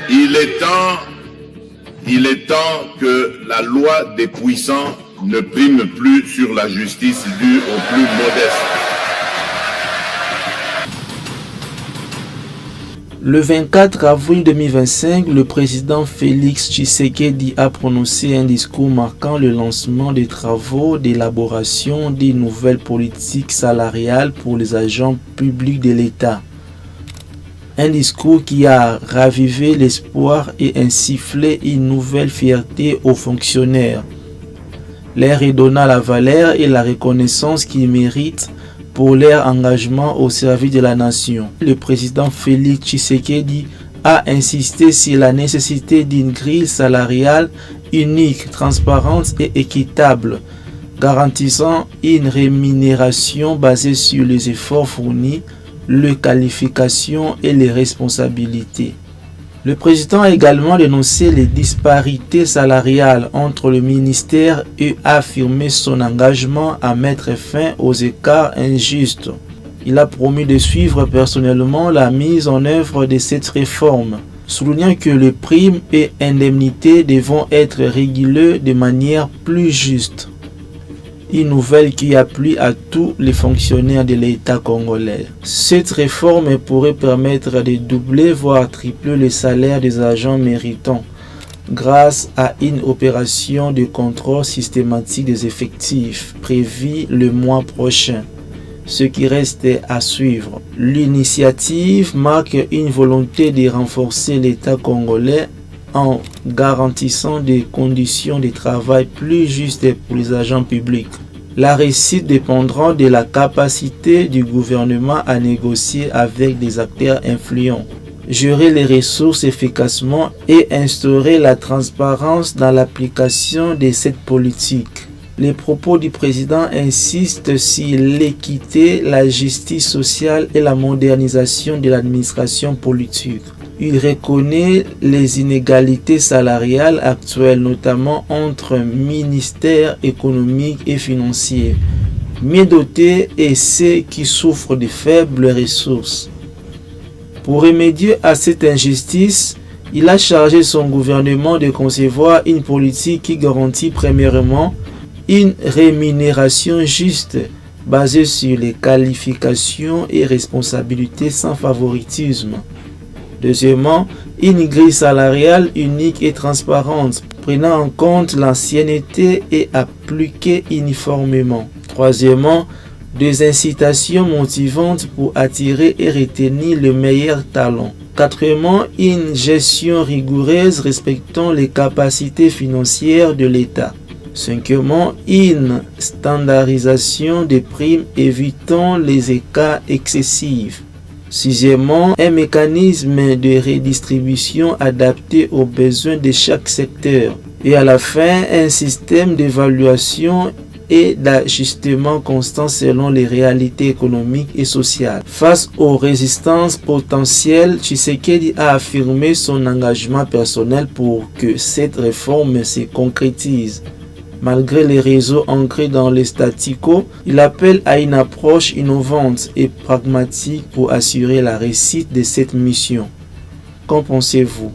Il est temps que la loi des puissants ne prime plus sur la justice due aux plus modestes. Le 24 avril 2025, le président Félix Tshisekedi a prononcé un discours marquant le lancement des travaux d'élaboration des nouvelles politiques salariales pour les agents publics de l'État. Un discours qui a ravivé l'espoir et insufflé une nouvelle fierté aux fonctionnaires. Leur redonna la valeur et la reconnaissance qu'ils méritent pour leur engagement au service de la nation. Le président Félix Tshisekedi a insisté sur la nécessité d'une grille salariale unique, transparente et équitable, garantissant une rémunération basée sur les efforts fournis, les qualifications et les responsabilités. Le président a également dénoncé les disparités salariales entre le ministère et a affirmé son engagement à mettre fin aux écarts injustes. Il a promis de suivre personnellement la mise en œuvre de cette réforme, soulignant que les primes et indemnités devront être régulées de manière plus juste. Une nouvelle qui appuie à tous les fonctionnaires de l'État congolais. Cette réforme pourrait permettre de doubler voire tripler le salaire des agents méritants grâce à une opération de contrôle systématique des effectifs prévue le mois prochain, ce qui reste à suivre. L'initiative marque une volonté de renforcer l'État congolais en garantissant des conditions de travail plus justes pour les agents publics. La réussite dépendra de la capacité du gouvernement à négocier avec des acteurs influents, gérer les ressources efficacement et instaurer la transparence dans l'application de cette politique. Les propos du président insistent sur l'équité, la justice sociale et la modernisation de l'administration politique. Il reconnaît les inégalités salariales actuelles, notamment entre ministères économiques et financiers, mieux dotés et ceux qui souffrent de faibles ressources. Pour remédier à cette injustice, il a chargé son gouvernement de concevoir une politique qui garantit premièrement une rémunération juste basée sur les qualifications et responsabilités sans favoritisme. Deuxièmement, une grille salariale unique et transparente, prenant en compte l'ancienneté et appliquée uniformément. Troisièmement, des incitations motivantes pour attirer et retenir le meilleur talent. Quatrièmement, une gestion rigoureuse respectant les capacités financières de l'État. Cinquièmement, une standardisation des primes évitant les écarts excessifs. Sixièmement, un mécanisme de redistribution adapté aux besoins de chaque secteur. Et à la fin, un système d'évaluation et d'ajustement constant selon les réalités économiques et sociales. Face aux résistances potentielles, Tshisekedi a affirmé son engagement personnel pour que cette réforme se concrétise. Malgré les réseaux ancrés dans le statu quo, il appelle à une approche innovante et pragmatique pour assurer la réussite de cette mission. Qu'en pensez-vous?